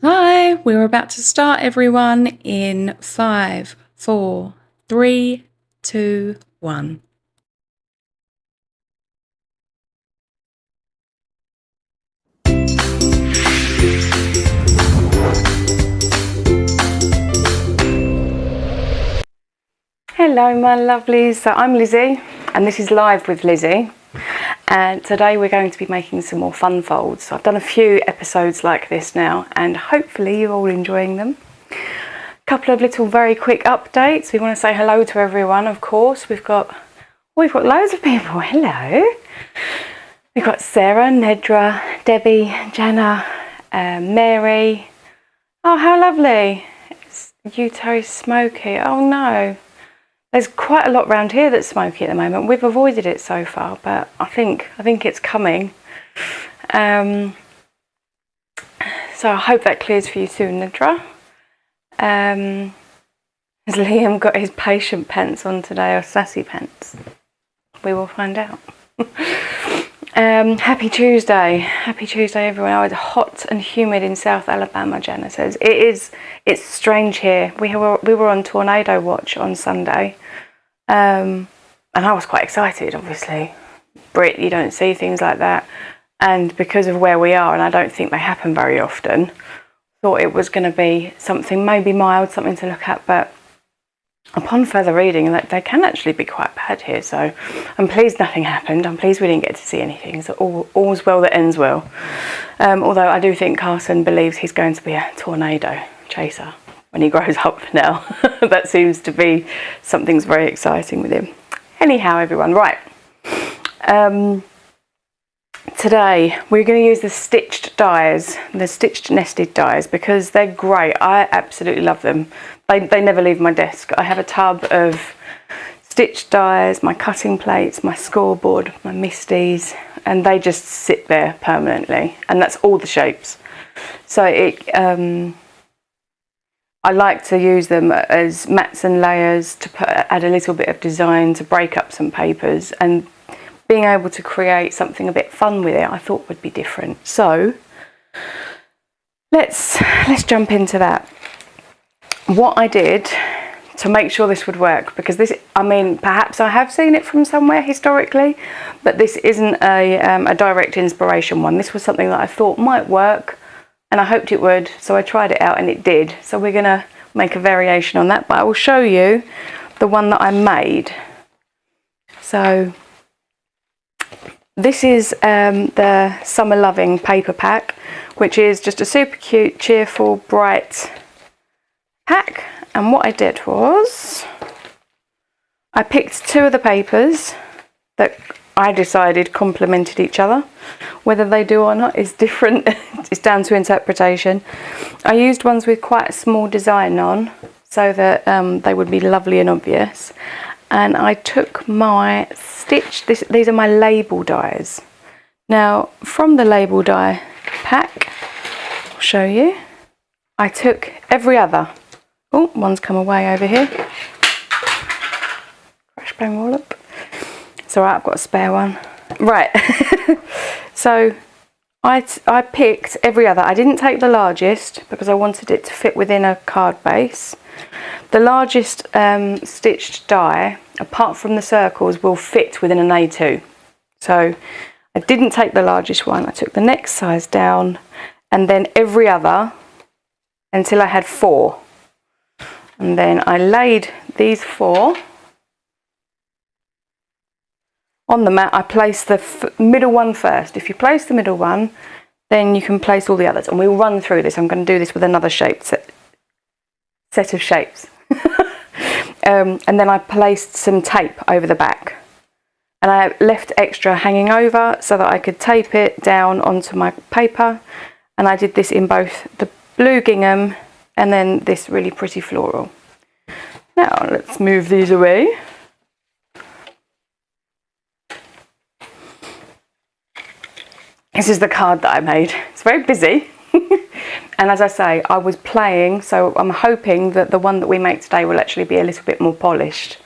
Hi, we're about to start, everyone, in 5, 4, 3, 2, 1. Hello, my lovelies. So I'm Lizzie, and this is Live with Lizzie. And today we're going to be making some more fun folds. So I've done a few episodes like this now, and hopefully you're all enjoying them. A couple of little very quick updates. We want to say hello to everyone, of course. We've got loads of people. Hello. We've got Sarah, Nedra, Debbie, Jana, Mary. Oh, how lovely. It's Uto smoky. Oh no. There's quite a lot around here that's smoky at the moment. We've avoided it so far, but I think it's coming. So I hope that clears for you soon, Nedra. Has Liam got his patient pants on today, or sassy pants? We will find out. Happy Tuesday. Happy Tuesday, everyone. Oh, it's hot and humid in South Alabama, Jenna says. It's strange here. We were on tornado watch on Sunday. And I was quite excited, obviously. Brit, you don't see things like that. And because of where we are, and I don't think they happen very often, thought it was going to be something maybe mild, something to look at, but upon further reading, that they can actually be quite bad here. So I'm pleased nothing happened. I'm pleased we didn't get to see anything. So all's well that ends well. Although I do think Carson believes he's going to be a tornado chaser when he grows up now. That seems to be something's very exciting with him. Anyhow, everyone, right. Today we're going to use the stitched dies, the stitched nested dies, because they're great. I absolutely love them. They never leave my desk. I have a tub of stitched dies, my cutting plates, my scoreboard, my misties, and they just sit there permanently, and that's all the shapes. So I like to use them as mats and layers to add a little bit of design, to break up some papers, and being able to create something a bit fun with it, I thought would be different. So let's jump into that. What I did to make sure this would work, because this, I mean, perhaps I have seen it from somewhere historically, but this isn't a direct inspiration one. This was something that I thought might work, and I hoped it would, so I tried it out and it did. So we're gonna make a variation on that, but I will show you the one that I made. So this is the Summer Loving paper pack, which is just a super cute, cheerful, bright pack. And what I did was I picked two of the papers that I decided complemented each other. Whether they do or not is different. It's down to interpretation. I used ones with quite a small design on, so that they would be lovely and obvious. And I took my these are my label dies. Now, from the label die pack, I'll show you, I took every other. Oh, one's come away over here. Crash bang wallop. It's alright, I've got a spare one. Right, so I picked every other. I didn't take the largest because I wanted it to fit within a card base. The largest stitched die, apart from the circles, will fit within an A2. So I didn't take the largest one. I took the next size down, and then every other until I had 4. And then I laid these 4 on the mat. I placed the middle one first. If you place the middle one, then you can place all the others. And we'll run through this. I'm going to do this with another shape set of shapes. And then I placed some tape over the back. And I left extra hanging over so that I could tape it down onto my paper. And I did this in both the blue gingham and then this really pretty floral. Now let's move these away. This is the card that I made. It's very busy. And as I say, I was playing, so I'm hoping that the one that we make today will actually be a little bit more polished.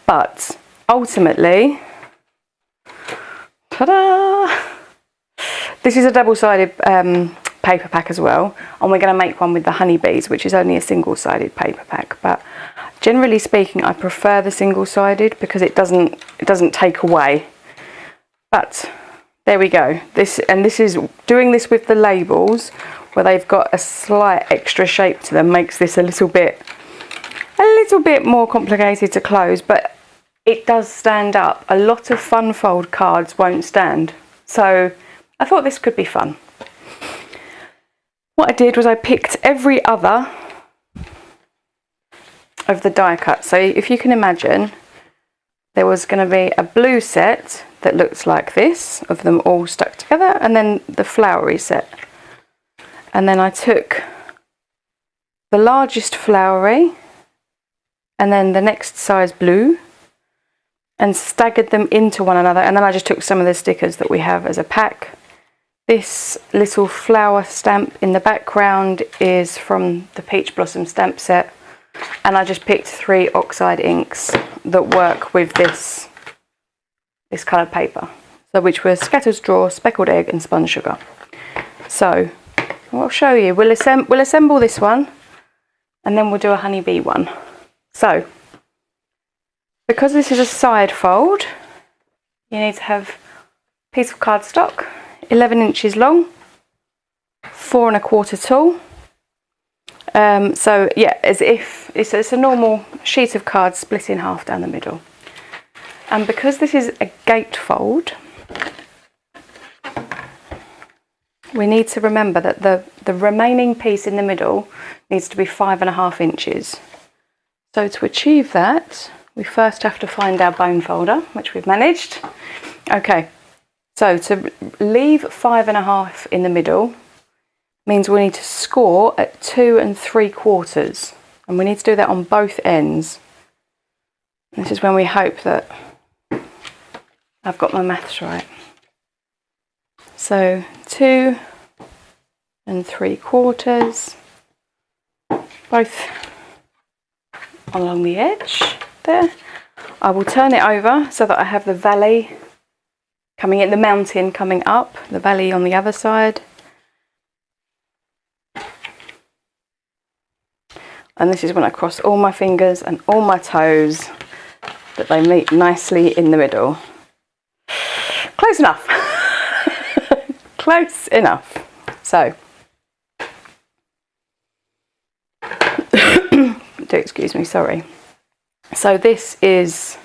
But ultimately, ta-da! This is a double-sided paper pack as well, and we're going to make one with the honeybees, which is only a single-sided paper pack. But generally speaking, I prefer the single-sided because it doesn't take away. But there we go. This is doing this with the labels where they've got a slight extra shape to them, makes this a little bit more complicated to close, but it does stand up. A lot of fun fold cards won't stand, so I thought this could be fun. What I did was I picked every other of the die cut. So if you can imagine, there was going to be a blue set that looks like this, of them all stuck together, and then the flowery set. And then I took the largest flowery and then the next size blue and staggered them into one another, and then I just took some of the stickers that we have as a pack. This little flower stamp in the background is from the Peach Blossom stamp set, and I just picked 3 oxide inks that work with this coloured paper, so which were Scattered Straw, Speckled Egg and Spun Sugar. So I'll show you. We'll assemble this one and then we'll do a honeybee one. So because this is a side fold, you need to have a piece of cardstock 11 inches long, 4 1/4 tall. So yeah, as if it's a normal sheet of cards split in half down the middle. And because this is a gatefold, we need to remember that the remaining piece in the middle needs to be 5 1/2 inches. So to achieve that, we first have to find our bone folder, which we've managed. Okay, so to leave 5 1/2 in the middle means we need to score at 2 3/4, and we need to do that on both ends. This is when we hope that I've got my maths right. So 2 3/4, both along the edge there. I will turn it over so that I have the valley coming in, the mountain coming up, the valley on the other side. And this is when I cross all my fingers and all my toes that they meet nicely in the middle. Close enough. Close enough. So, do excuse me, sorry. So this is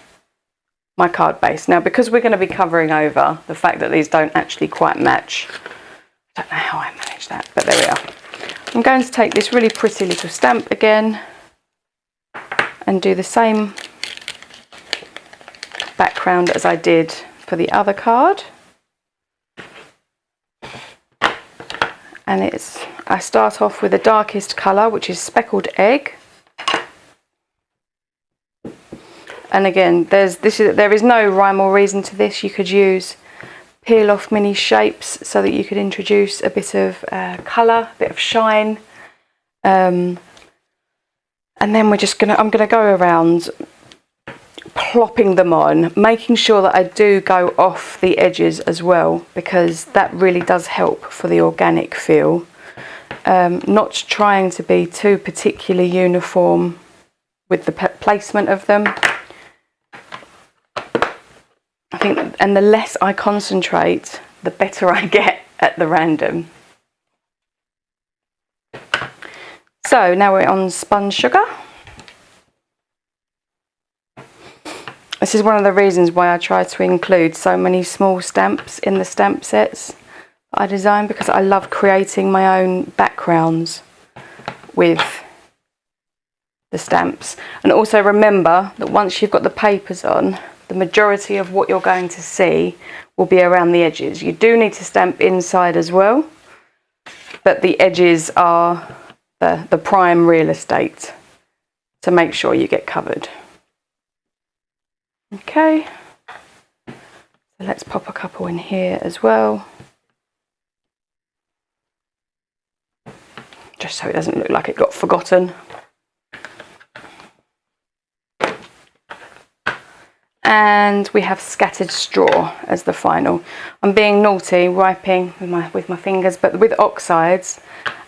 my card base. Now, because we're going to be covering over the fact that these don't actually quite match, I don't know how I managed that, but there we are. I'm going to take this really pretty little stamp again and do the same background as I did for the other card. And I start off with the darkest colour, which is Speckled Egg. And again, there is no rhyme or reason to this. You could use peel off mini shapes so that you could introduce a bit of colour, a bit of shine. And then I'm gonna go around plopping them on, making sure that I do go off the edges as well, because that really does help for the organic feel. Not trying to be too particularly uniform with the placement of them. I think, and the less I concentrate, the better I get at the random. So now we're on Spun Sugar. This is one of the reasons why I try to include so many small stamps in the stamp sets that I design, because I love creating my own backgrounds with the stamps. And also remember that once you've got the papers on, the majority of what you're going to see will be around the edges. You do need to stamp inside as well, but the edges are the prime real estate to make sure you get covered. Okay, so let's pop a couple in here as well, just so it doesn't look like it got forgotten. And and we have scattered straw as the final. I'm being naughty, wiping with my fingers, but with oxides,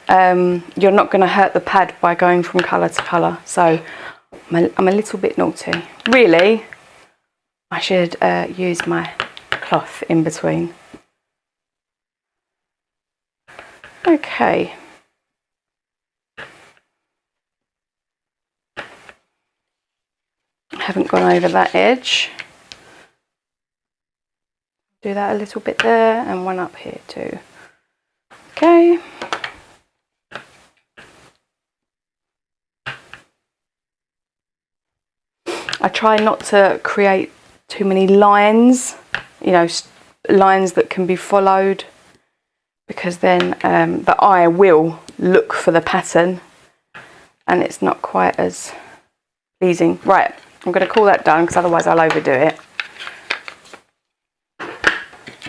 you're not going to hurt the pad by going from colour to colour. So I'm a little bit naughty. Really, I should use my cloth in between. Okay. I haven't gone over that edge. Do that a little bit there and one up here too. Okay. I try not to create too many lines, you know, lines that can be followed, because then the eye will look for the pattern and it's not quite as pleasing. Right, I'm going to call that done because otherwise I'll overdo it.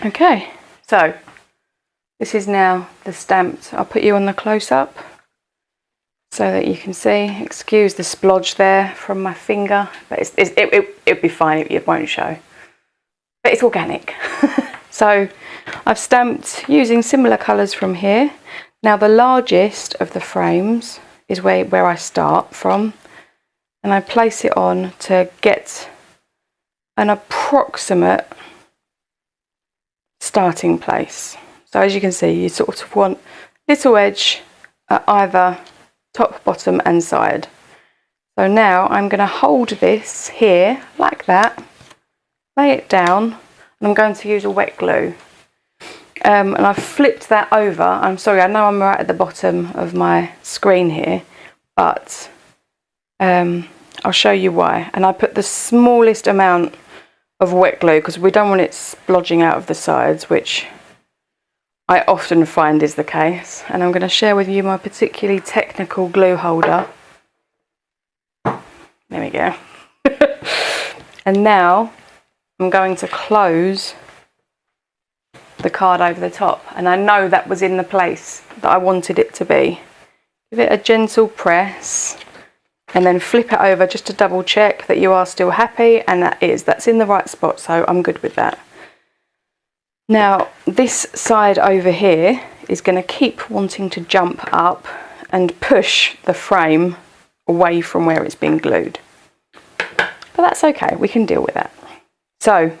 Okay, so this is now the stamped. I'll put you on the close-up so that you can see. Excuse the splodge there from my finger, but it'll be fine, it won't show. But it's organic. So I've stamped using similar colours from here. Now the largest of the frames is where I start from, and I place it on to get an approximate starting place. So as you can see, you sort of want little edge at either top, bottom and side. So now I'm going to hold this here like that, lay it down, and I'm going to use a wet glue. And I've flipped that over. I'm sorry, I know I'm right at the bottom of my screen here, but I'll show you why. And I put the smallest amount of wet glue because we don't want it splodging out of the sides, which I often find is the case. And I'm going to share with you my particularly technical glue holder. There we go. And now I'm going to close the card over the top, and I know that was in the place that I wanted it to be. Give it a gentle press and then flip it over just to double check that you are still happy, and that's in the right spot, so I'm good with that. Now this side over here is going to keep wanting to jump up and push the frame away from where it's been glued, but that's okay, we can deal with that. So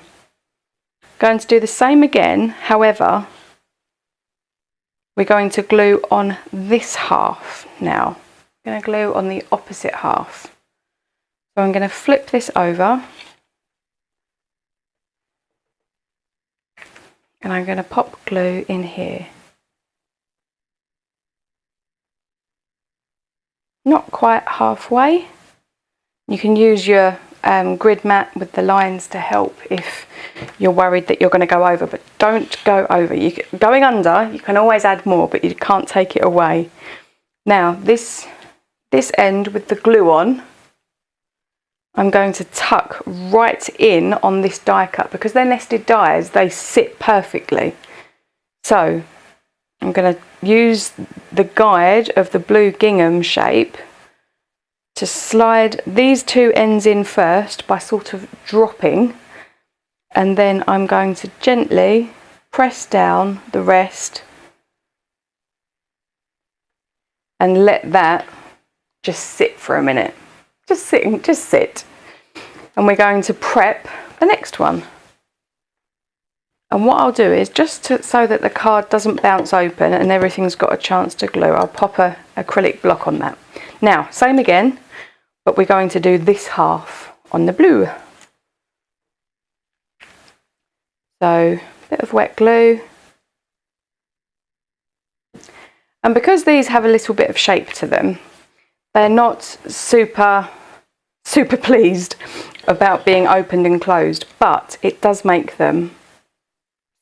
going to do the same again, however we're going to glue on this half now. I'm going to glue on the opposite half. So I'm going to flip this over and I'm going to pop glue in here. Not quite halfway. You can use your grid mat with the lines to help if you're worried that you're going to go over, but don't go over. Going under, you can always add more, but you can't take it away. Now this end with the glue on, I'm going to tuck right in on this die cut, because they're nested dies, they sit perfectly. So I'm going to use the guide of the blue gingham shape to slide these two ends in first by sort of dropping, and then I'm going to gently press down the rest and let that just sit for a minute. Just sit. And we're going to prep the next one. And what I'll do is, so that the card doesn't bounce open and everything's got a chance to glue, I'll pop a acrylic block on that. Now, same again, but we're going to do this half on the blue. So, a bit of wet glue. And because these have a little bit of shape to them, they're not super pleased about being opened and closed, but it does make them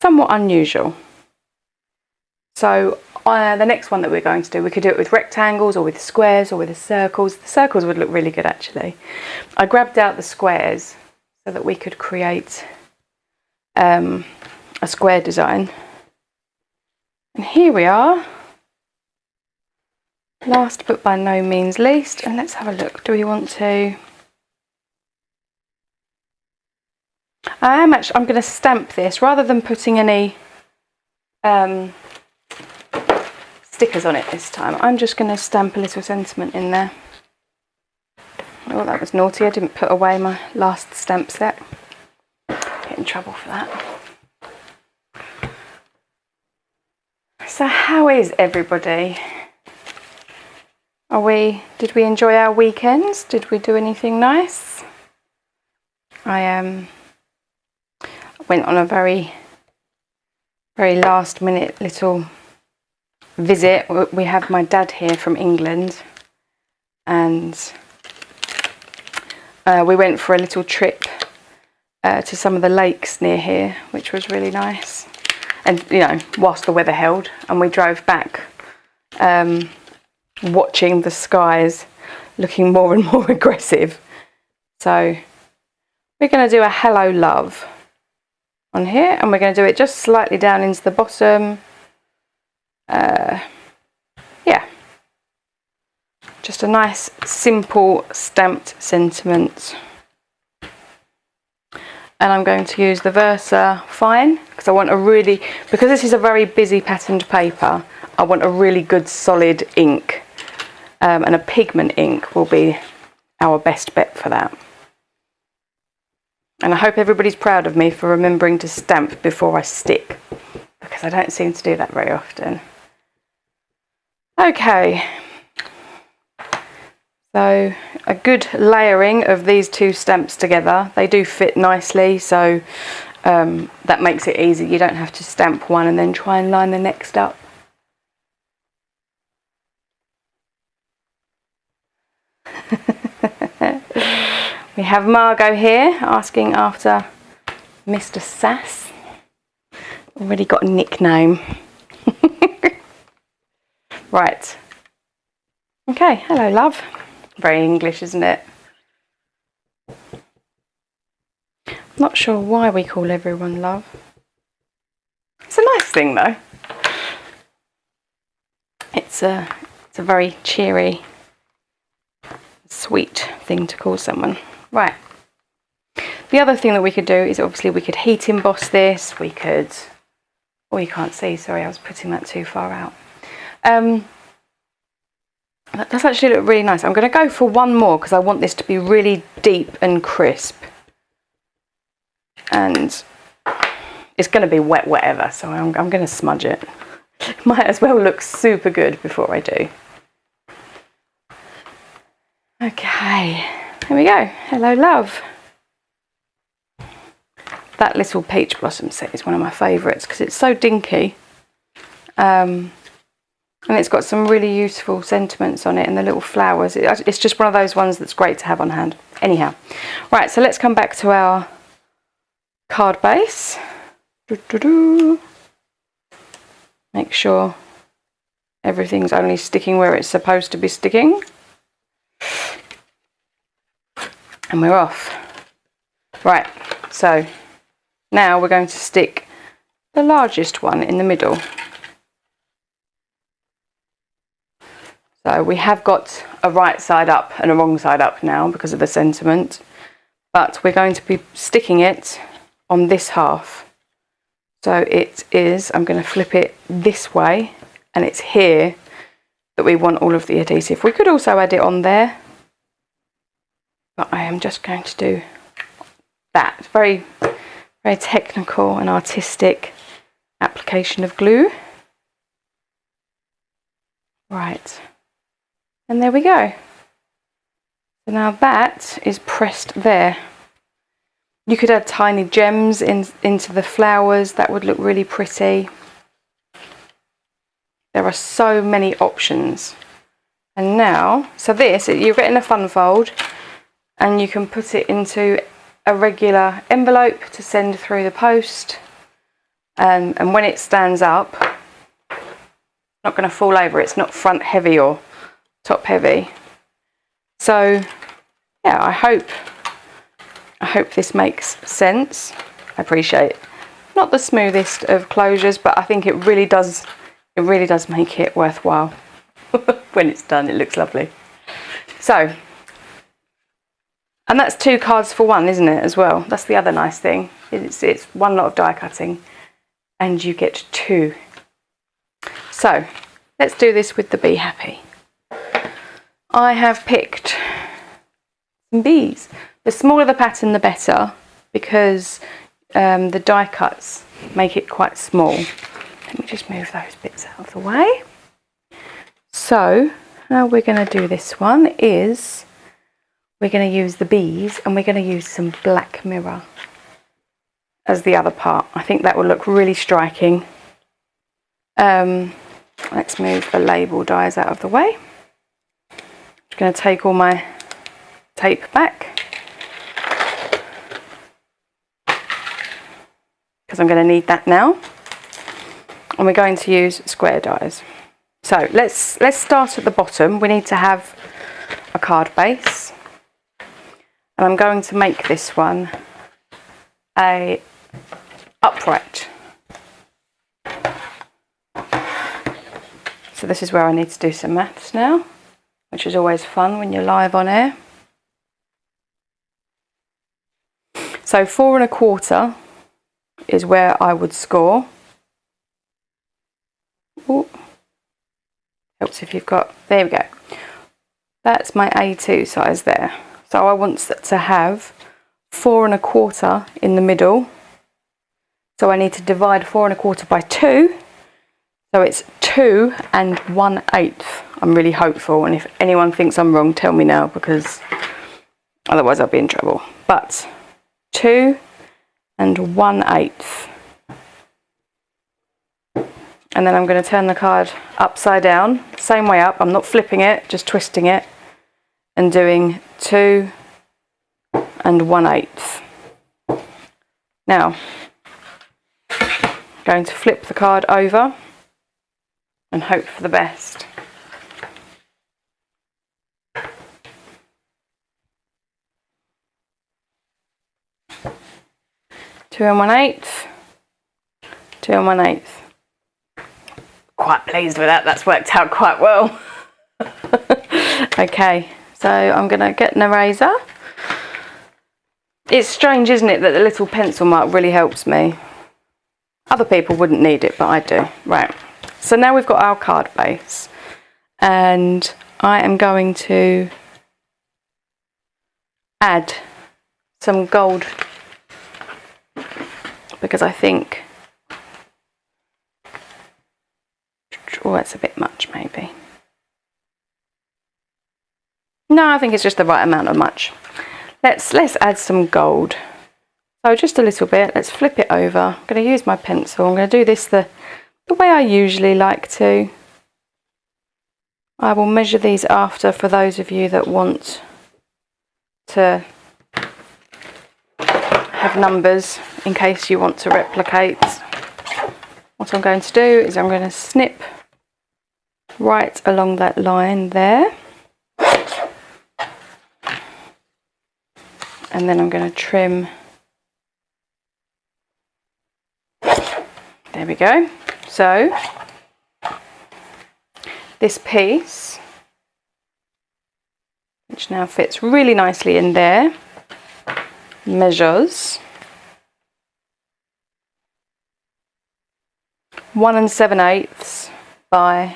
somewhat unusual. So the next one that we're going to do, we could do it with rectangles or with squares or with the circles. The circles would look really good actually. I grabbed out the squares so that we could create a square design. And here we are. Last but by no means least, and let's have a look. Do we want to... I'm going to stamp this rather than putting any stickers on it this time. I'm just going to stamp a little sentiment in there. Oh, that was naughty. I didn't put away my last stamp set. Get in trouble for that. So how is everybody? Did we enjoy our weekends? Did we do anything nice? I went on a very last minute little visit. We have my dad here from England, and we went for a little trip to some of the lakes near here, which was really nice. And you know, whilst the weather held, and we drove back watching the skies looking more and more aggressive. So we're going to do a hello love on here, and we're going to do it just slightly down into the bottom. Yeah, just a nice simple stamped sentiment. And I'm going to use the Versa Fine because I want because this is a very busy patterned paper, I want a really good solid ink, and a pigment ink will be our best bet for that. And I hope everybody's proud of me for remembering to stamp before I stick, because I don't seem to do that very often. Okay, so a good layering of these two stamps together. They do fit nicely, so that makes it easy. You don't have to stamp one and then try and line the next up. We have Margot here asking after Mr. Sass. Already got a nickname. Right. Okay, hello love. Very English, isn't it? Not sure why we call everyone love. It's a nice thing though. It's a very cheery, sweet thing to call someone. Right. The other thing that we could do is obviously we could heat emboss this. We could, oh, you can't see, sorry, I was putting that too far out. That does actually look really nice. I'm going to go for one more because I want this to be really deep and crisp. And it's going to be wet whatever, so I'm going to smudge it. Might as well look super good before I do. Okay, here we go. Hello love. That little peach blossom set is one of my favourites because it's so dinky. And it's got some really useful sentiments on it, and the little flowers. It's just one of those ones that's great to have on hand. Anyhow, right, so let's come back to our card base. Make sure everything's only sticking where it's supposed to be sticking. And we're off. Right, so now we're going to stick the largest one in the middle. So we have got a right side up and a wrong side up now because of the sentiment, but we're going to be sticking it on this half. So it is, I'm going to flip it this way, and it's here that we want all of the adhesive. We could also add it on there, but I am just going to do that. It's very, very technical and artistic application of glue. Right. And there we go. So now that is pressed there. You could add tiny gems into the flowers. That would look really pretty. There are so many options. And now, so this, you're getting a fun fold, and you can put it into a regular envelope to send through the post. And when it stands up, it's not going to fall over. It's not front heavy or top heavy. So yeah, I hope this makes sense. I appreciate not the smoothest of closures, but I think it really does make it worthwhile. When it's done, it looks lovely. So And that's 2 cards for 1, isn't it, as well? That's the other nice thing. It's one lot of die cutting and you get 2. So let's do this with the Be Happy. I have picked some bees. The smaller the pattern, the better, because the die cuts make it quite small. Let me just move those bits out of the way. So how we're going to do this one is we're going to use the bees and we're going to use some black mirror as the other part. I think that will look really striking. Let's move the label dies out of the way. I'm going to take all my tape back because I'm going to need that now. And we're going to use square dies. So let's start at the bottom. We need to have a card base. And I'm going to make this one a upright. So this is where I need to do some maths now, which is always fun when you're live on air. So 4 1/4 is where I would score. Ooh. Helps if you've got, there we go. That's my A2 size there. So I want to have 4 1/4 in the middle. So I need to divide 4 1/4 by 2. So it's 2 1/8. I'm really hopeful, and if anyone thinks I'm wrong, tell me now, because otherwise I'll be in trouble. But 2 1/8. And then I'm going to turn the card upside down, same way up. I'm not flipping it, just twisting it and doing 2 1/8. Now, I'm going to flip the card over and hope for the best. Two 1/8, 2 1/8. Quite pleased with that. That's worked out quite well. Okay, so I'm going to get an eraser. It's strange, isn't it, that the little pencil mark really helps me. Other people wouldn't need it, but I do. Right, so now we've got our card base, and I am going to add some gold, because I think, oh, that's a bit much maybe. No, I think it's just the right amount of much. Let's add some gold. So just a little bit. Let's flip it over. I'm going to use my pencil. I'm going to do this the way I usually like to. I will measure these after for those of you that want to have numbers in case you want to replicate. What I'm going to do is I'm going to snip right along that line there, and then I'm going to trim. There we go. So this piece, which now fits really nicely in there, measures 1 7/8 by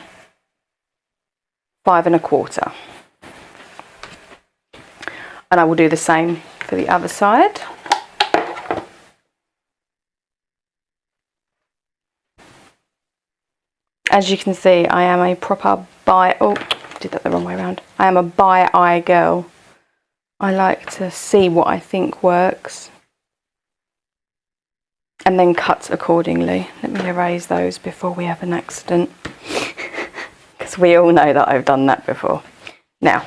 5 1/4. And I will do the same for the other side. As you can see, I am a proper did that the wrong way around. I am a by eye girl. I like to see what I think works and then cut accordingly. Let me erase those before we have an accident, because we all know that I've done that before. Now,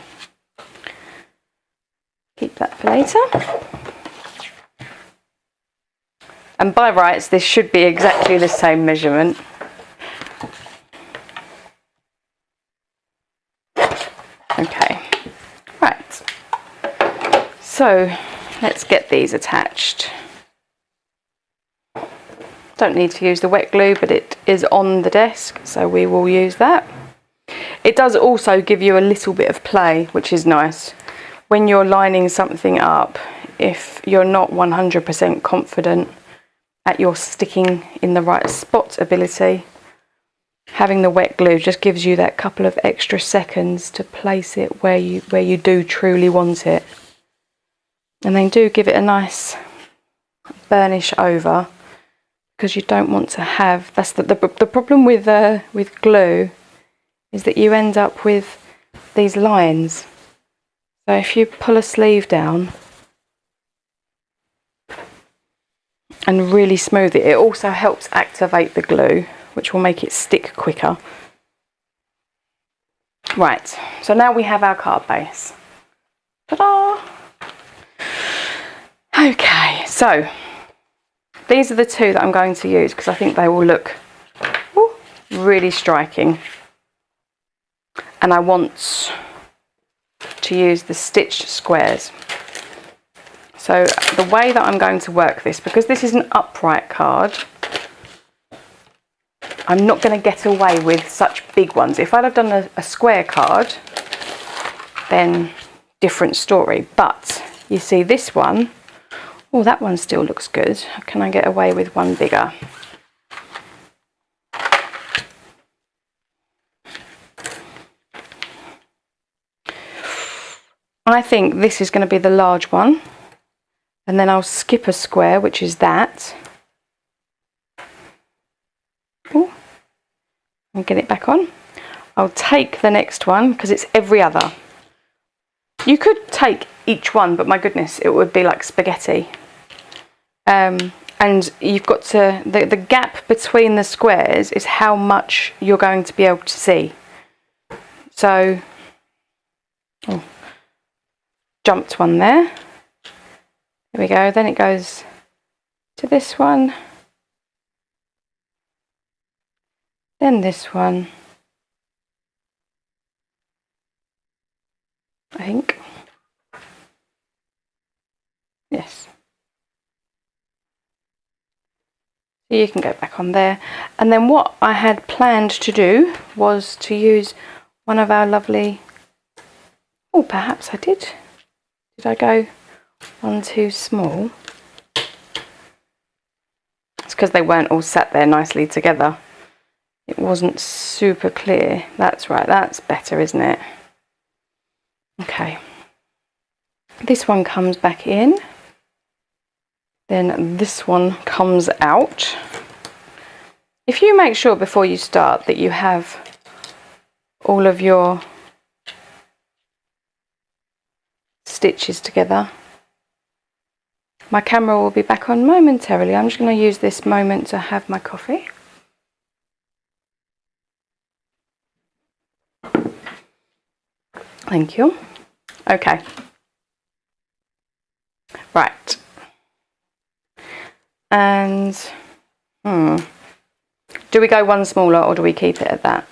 keep that for later. And by rights, this should be exactly the same measurement. Okay, right. So let's get these attached. Don't need to use the wet glue, but it is on the desk, so we will use that. It does also give you a little bit of play, which is nice. when you're lining something up, if you're not 100% confident at your sticking in the right spot ability, having the wet glue just gives you that couple of extra seconds to place it where you do truly want it. And then do give it a nice burnish over, because you don't want to have, that's the problem with glue, is that you end up with these lines. So if you pull a sleeve down and really smooth it, it also helps activate the glue, which will make it stick quicker. Right, so now we have our card base. Ta-da! Okay, so these are the two that I'm going to use because I think they will look really striking. And I want to use the stitched squares. So the way that I'm going to work this, because this is an upright card, I'm not going to get away with such big ones. If I'd have done a square card, then different story. But you see this one, oh, that one still looks good. Can I get away with one bigger? I think this is going to be the large one. And then I'll skip a square, which is that. Ooh. And get it back on. I'll take the next one because it's every other. You could take each one, but my goodness, it would be like spaghetti. And you've got to, the gap between the squares is how much you're going to be able to see. So, oh, jumped one there. There we go. Then it goes to this one. Then this one. I think. Yes. So you can go back on there. And then what I had planned to do was to use one of our lovely, oh, perhaps I did. Did I go one too small? It's because they weren't all sat there nicely together. It wasn't super clear. That's right, that's better, isn't it? Okay. This one comes back in. Then this one comes out. If you make sure before you start that you have all of your stitches together. My camera will be back on momentarily. I'm just going to use this moment to have my coffee. Thank you. Okay. Right. And do we go one smaller or do we keep it at that?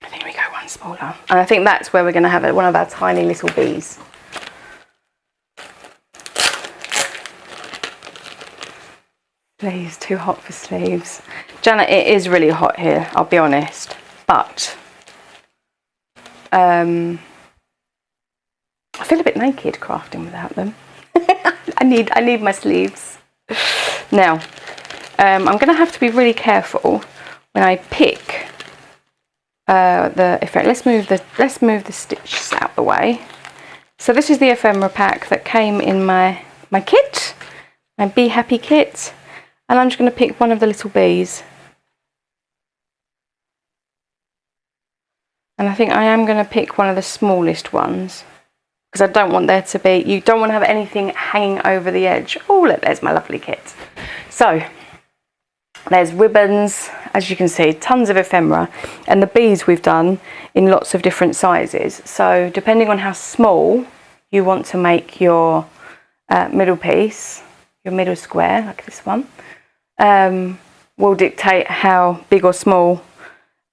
I think we go one smaller. And I think that's where we're going to have one of our tiny little bees. Sleeves, too hot for sleeves. Janet, it is really hot here, I'll be honest. But I feel a bit naked crafting without them. I need my sleeves. Now, I'm going to have to be really careful when I pick the effect. Let's move the stitches out the way. So this is the ephemera pack that came in my kit, my Be Happy kit, and I'm just going to pick one of the little bees. And I think I am going to pick one of the smallest ones, because I don't want there to be, you don't want to have anything hanging over the edge. Oh, look, there's my lovely kit. So, there's ribbons, as you can see, tons of ephemera, and the bees we've done in lots of different sizes. So, depending on how small you want to make your middle piece, your middle square, like this one, will dictate how big or small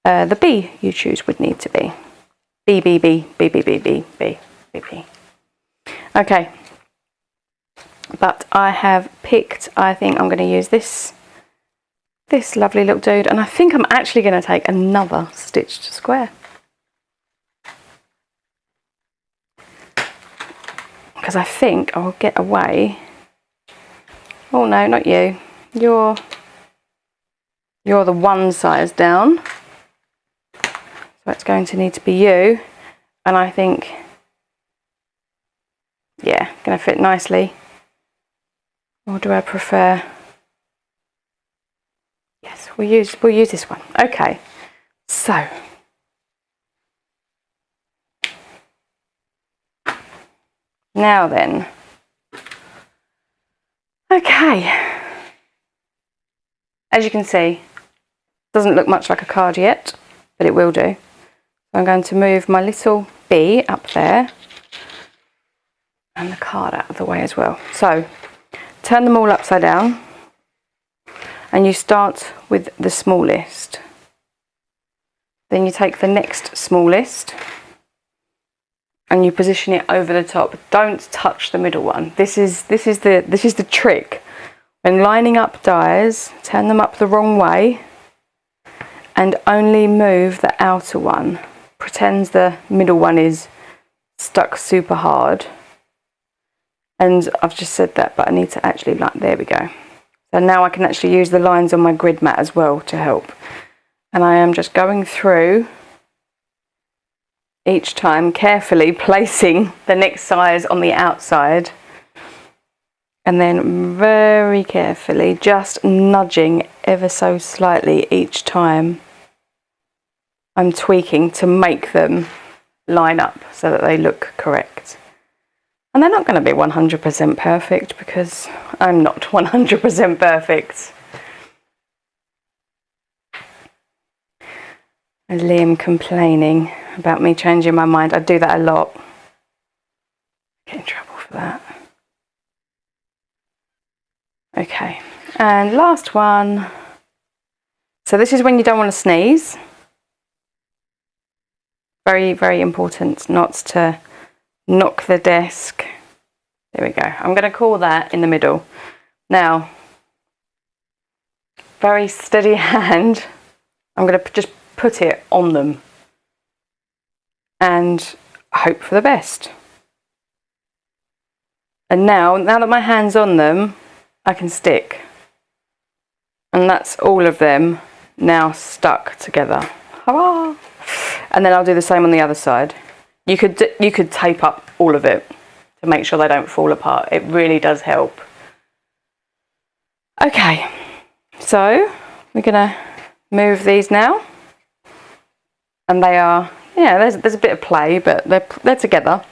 the bee you choose would need to be. B, B, B, B, B, B, B, B, B, B. Okay. But I have picked, I think I'm going to use this this lovely little dude, and I think I'm actually going to take another stitched square, because I think I'll get away. Oh no, not you. You're the one size down, so it's going to need to be you, and I think, yeah, going to fit nicely. Or do I prefer? Yes, we'll use this one. Okay, so now then, okay, as you can see, doesn't look much like a card yet, but it will do. So I'm going to move my little bee up there and the card out of the way as well. So turn them all upside down, and you start with the smallest. Then you take the next smallest and you position it over the top. Don't touch the middle one. This is the trick. When lining up dies, turn them up the wrong way and only move the outer one. Pretend the middle one is stuck super hard. And I've just said that, but I need to actually, like, there we go. So now I can actually use the lines on my grid mat as well to help. And I am just going through each time, carefully placing the next size on the outside. And then very carefully, just nudging ever so slightly each time I'm tweaking to make them line up so that they look correct. And they're not going to be 100% perfect, because I'm not 100% perfect. And Liam complaining about me changing my mind. I do that a lot. Get in trouble for that. Okay, and last one. So this is when you don't want to sneeze. Very, very important not to knock the desk. There we go. I'm going to call that in the middle. Now, very steady hand. I'm going to just put it on them and hope for the best. And now that my hand's on them, I can stick. And that's all of them now stuck together. Hurrah! And then I'll do the same on the other side. You could tape up all of it to make sure they don't fall apart. It really does help. Okay, so we're gonna move these now, and they are, yeah, there's a bit of play, but they're together.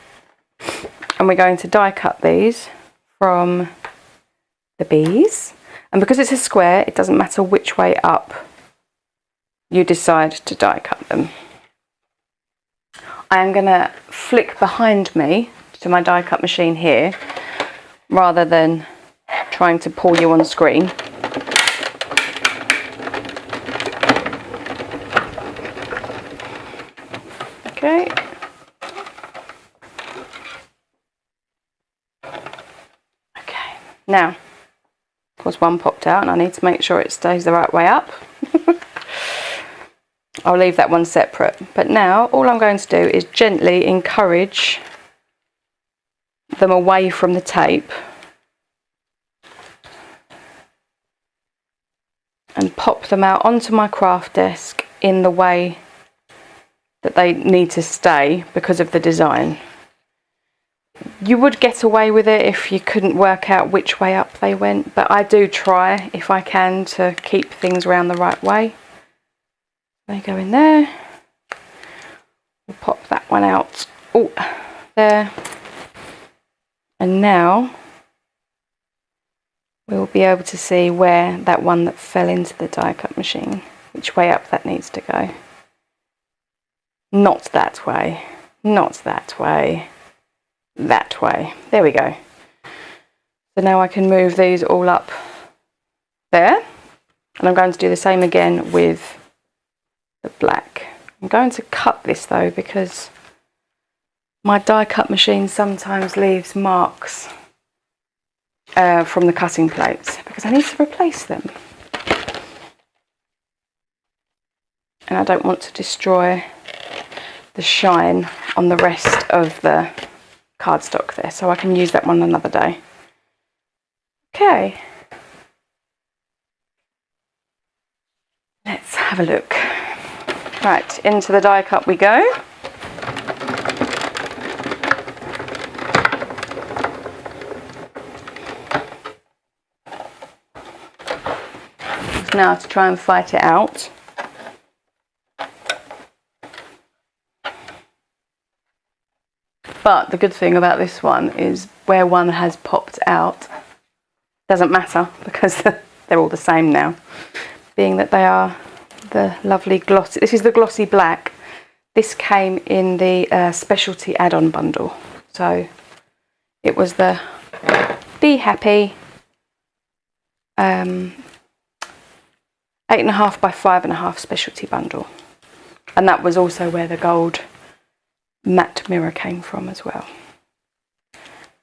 And we're going to die cut these from the bees. And because it's a square, it doesn't matter which way up you decide to die cut them. I am going to flick behind me to my die cut machine here, rather than trying to pull you on screen. Okay. Okay, now, of course, one popped out and I need to make sure it stays the right way up. I'll leave that one separate. But now all I'm going to do is gently encourage them away from the tape and pop them out onto my craft desk in the way that they need to stay because of the design. You would get away with it if you couldn't work out which way up they went, but I do try, if I can, to keep things around the right way. They go in there. We'll pop that one out. Oh, there. And now we'll be able to see where that one that fell into the die cut machine, which way up that needs to go. Not that way. Not that way. That way. There we go. So now I can move these all up there. And I'm going to do the same again with the black. I'm going to cut this though, because my die cut machine sometimes leaves marks from the cutting plates, because I need to replace them. and I don't want to destroy the shine on the rest of the cardstock there, so I can use that one another day. Okay, let's have a look. Right, into the die cut we go. Now to try and fight it out. But the good thing about this one is where one has popped out doesn't matter, because they're all the same now, being that they are the lovely glossy. This is the glossy black. This came in the specialty add-on bundle, so it was the Be Happy 8.5 by 5.5 specialty bundle, and that was also where the gold matte mirror came from as well.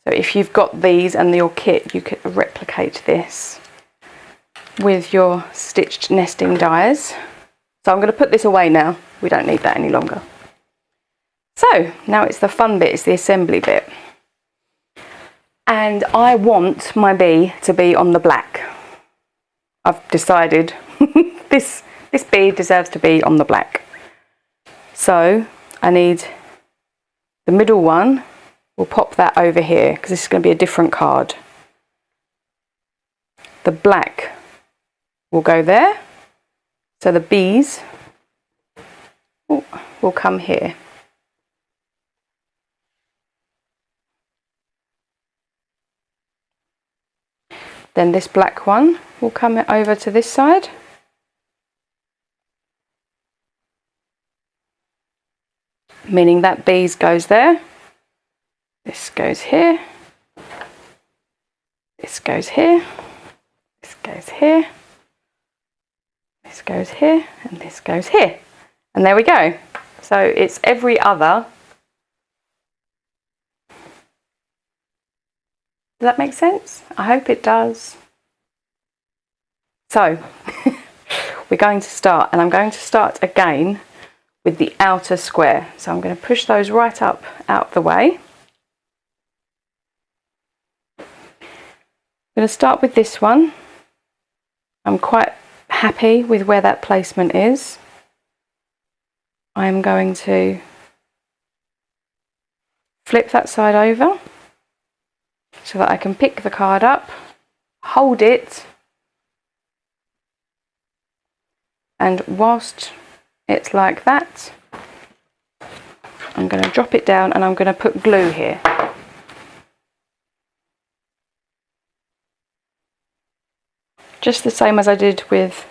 So if you've got these and your kit, you could replicate this with your stitched nesting dies. So I'm going to put this away now, we don't need that any longer. So now it's the fun bit, it's the assembly bit, and I want my bee to be on the black. I've decided this bee deserves to be on the black, so I need the middle one. We'll pop that over here because this is going to be a different card. The black will go there, so the bees will come here. Then this black one will come over to this side. Meaning that bees goes there. This goes here. This goes here. This goes here. This goes here, and this goes here. And there we go. So it's every other. Does that make sense? I hope it does. So we're going to start, and I'm going to start again with the outer square. So I'm going to push those right up out the way. I'm going to start with this one. I'm quite happy with where that placement is. I'm going to flip that side over so that I can pick the card up, hold it, and whilst it's like that, I'm going to drop it down and I'm going to put glue here. Just the same as I did with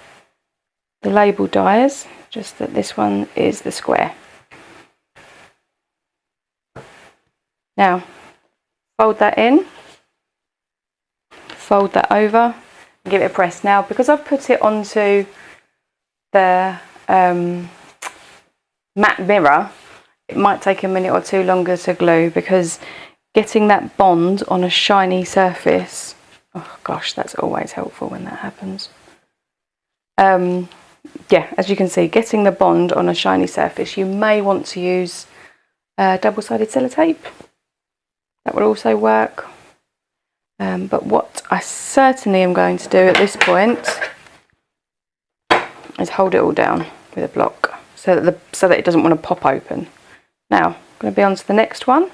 the label dies, just that this one is the square. Now, fold that in, fold that over, and give it a press. Now, because I've put it onto the matte mirror, it might take a minute or two longer to glue, because getting that bond on a shiny surface, oh gosh, that's always helpful when that happens. Yeah, as you can see, getting the bond on a shiny surface, you may want to use double-sided sellotape. That would also work. But what I certainly am going to do at this point is hold it all down with a block so that it doesn't want to pop open. Now, I'm going to be on to the next one.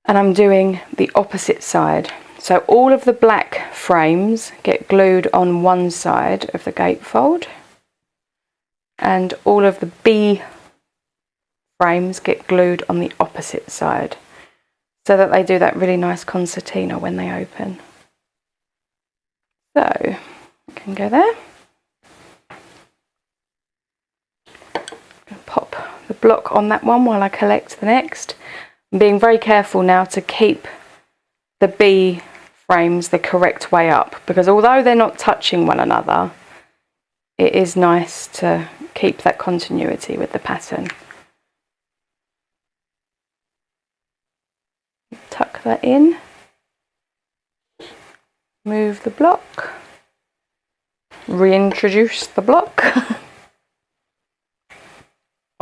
And I'm doing the opposite side. So all of the black frames get glued on one side of the gatefold, and all of the B frames get glued on the opposite side, so that they do that really nice concertina when they open. So I can go there. Pop the block on that one while I collect the next. I'm being very careful now to keep the B frames the correct way up, because although they're not touching one another, it is nice to keep that continuity with the pattern. Tuck that in, move the block, reintroduce the block,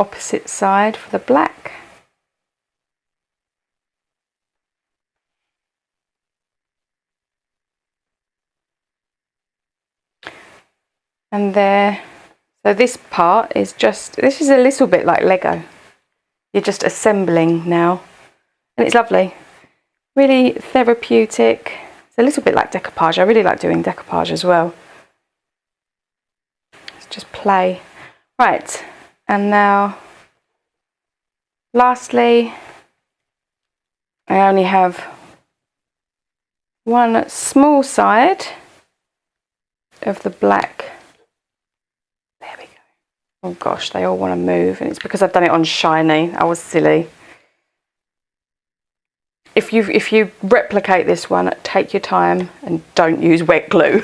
opposite side for the black. And there, so this part is just, this is a little bit like Lego. You're just assembling now. And it's lovely. Really therapeutic. It's a little bit like decoupage. I really like doing decoupage as well. Let's just play. Right, and now, lastly, I only have one small side of the black. There we go. Oh gosh, they all want to move, and it's because I've done it on shiny. I was silly. If you replicate this one, take your time and don't use wet glue.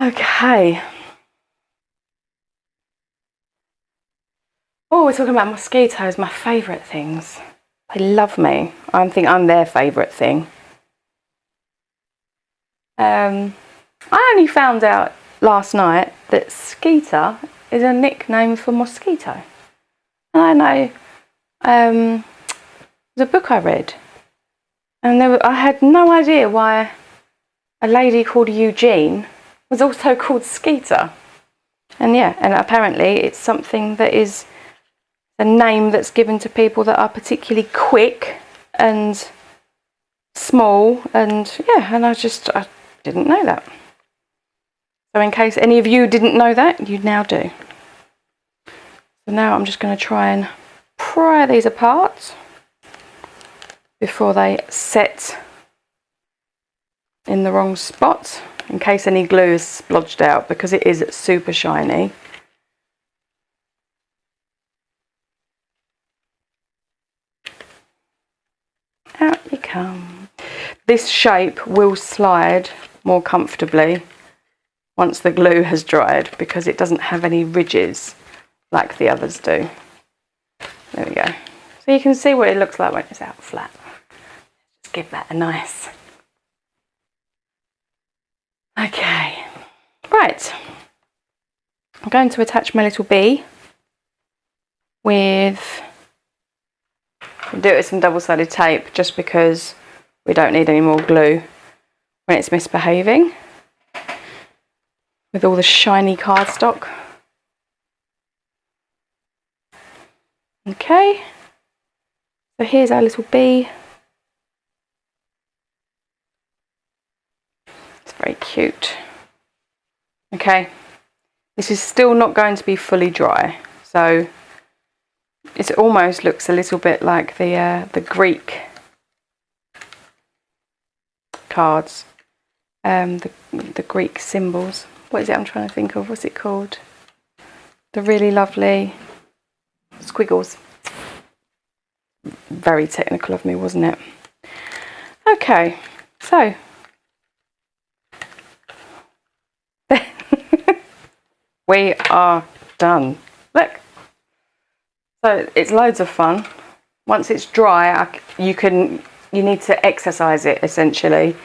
Okay. Oh, we're talking about mosquitoes, my favourite things. They love me. I think I'm their favourite thing. I only found out last night that skeeter is a nickname for mosquito. And I know the book I read, and I had no idea why a lady called Eugene was also called Skeeter. And yeah, and apparently it's something that is a name that's given to people that are particularly quick and small, and yeah, and I didn't know that. So in case any of you didn't know that, you now do. So now I'm just going to try and pry these apart before they set in the wrong spot, in case any glue is splodged out, because it is super shiny. Out you come. This shape will slide more comfortably once the glue has dried, because it doesn't have any ridges like the others do. There we go. So you can see what it looks like when it's out flat. Just give that a nice. Okay, right. I'm going to attach my little bee with, I'll do it with some double-sided tape just because we don't need any more glue when it's misbehaving with all the shiny cardstock. Okay, so here's our little bee. It's very cute. Okay, this is still not going to be fully dry, so it almost looks a little bit like the Greek cards, the Greek symbols. What is it I'm trying to think of? What's it called? The really lovely squiggles. Very technical of me, wasn't it? Okay, so we are done. Look. So it's loads of fun. Once it's dry, you need to exercise it essentially.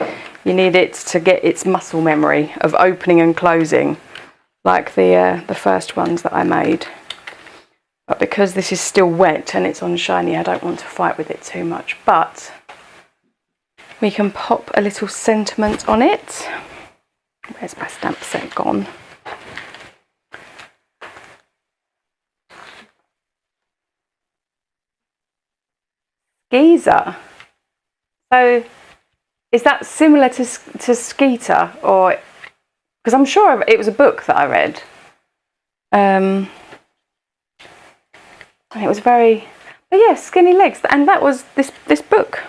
You need it to get its muscle memory of opening and closing, like the first ones that I made. But because this is still wet and it's on shiny, I don't want to fight with it too much. But we can pop a little sentiment on it. Where's my stamp set gone? Geezer. So is that similar to Skeeter, or because I'm sure it was a book that I read, and it was very, but yeah, skinny legs, and that was this book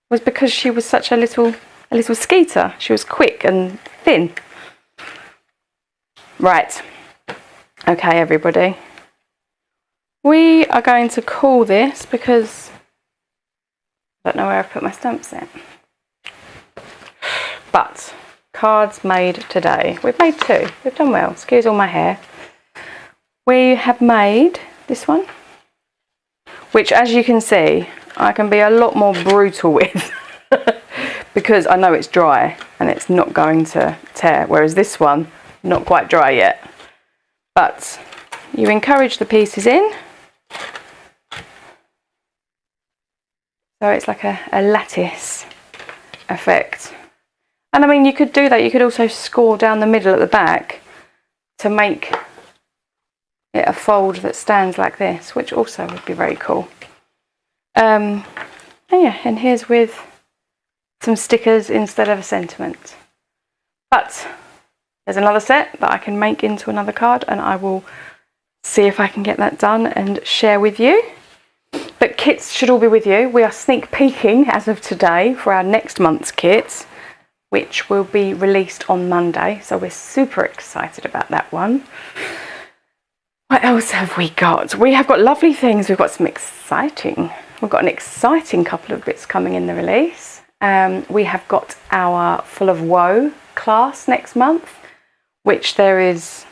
was because she was such a little Skeeter. She was quick and thin. Right. Okay, everybody. We are going to call this, because I don't know where I've put my stamp set. But cards made today. We've made 2. We've done well. Excuse all my hair. We have made this one, which, as you can see, I can be a lot more brutal with because I know it's dry and it's not going to tear, whereas this one, not quite dry yet. but you encourage the pieces in. So it's like a lattice effect. And I mean, you could do that. You could also score down the middle at the back to make it a fold that stands like this, which also would be very cool. And yeah, and here's with some stickers instead of a sentiment. But there's another set that I can make into another card, and I will see if I can get that done and share with you. But kits should all be with you. We are sneak peeking as of today for our next month's kits, which will be released on Monday. So we're super excited about that one. What else have we got? We have got lovely things. We've got we've got an exciting couple of bits coming in the release. We have got our Full of Woe class next month, which there is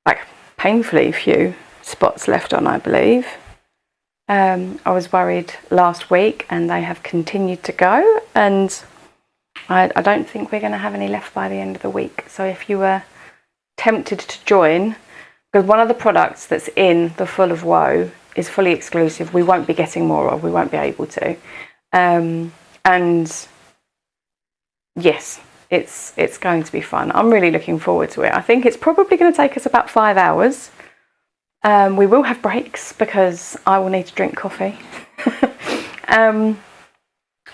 like painfully few spots left on, I believe. I was worried last week and they have continued to go, and I don't think we're going to have any left by the end of the week. So if you were tempted to join, because one of the products that's in the Full of Woe is fully exclusive, we won't be getting more of, we won't be able to. And yes, it's going to be fun. I'm really looking forward to it. I think it's probably going to take us about 5 hours. We will have breaks because I will need to drink coffee.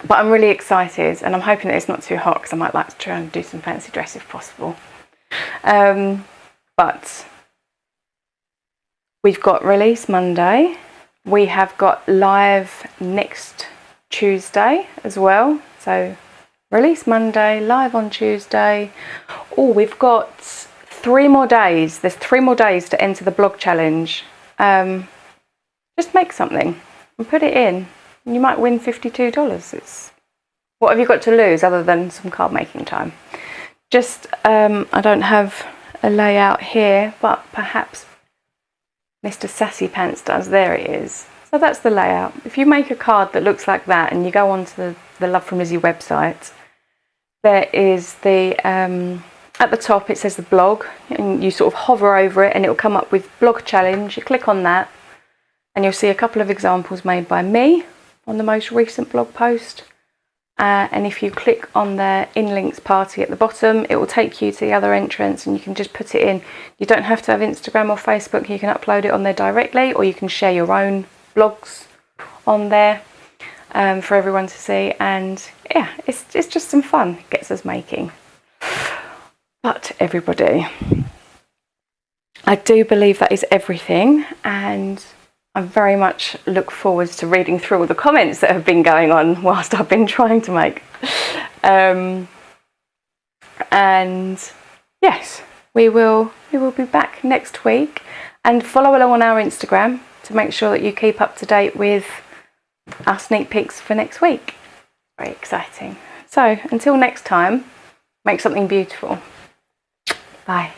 But I'm really excited, and I'm hoping that it's not too hot because I might like to try and do some fancy dress if possible. But we've got release Monday. We have got live next Tuesday as well. So release Monday, live on Tuesday. Oh, we've got 3 more days. There's 3 more days to enter the blog challenge. Just make something and put it in. You might win $52. What have you got to lose other than some card making time? Just, I don't have a layout here, but perhaps Mr. Sassy Pants does. There it is. So that's the layout. If you make a card that looks like that and you go onto the Love from Lizi website, there is the, at the top it says the blog, and you sort of hover over it and it will come up with blog challenge. You click on that and you'll see a couple of examples made by me on the most recent blog post. And if you click on the in links party at the bottom, it will take you to the other entrance and you can just put it in. You don't have to have Instagram or Facebook. You can upload it on there directly, or you can share your own blogs on there for everyone to see. And yeah, it's just some fun. It gets us making. But everybody, I do believe that is everything, and I very much look forward to reading through all the comments that have been going on whilst I've been trying to make. And yes, we will be back next week, and follow along on our Instagram to make sure that you keep up to date with our sneak peeks for next week. Very exciting. So until next time, make something beautiful. Bye.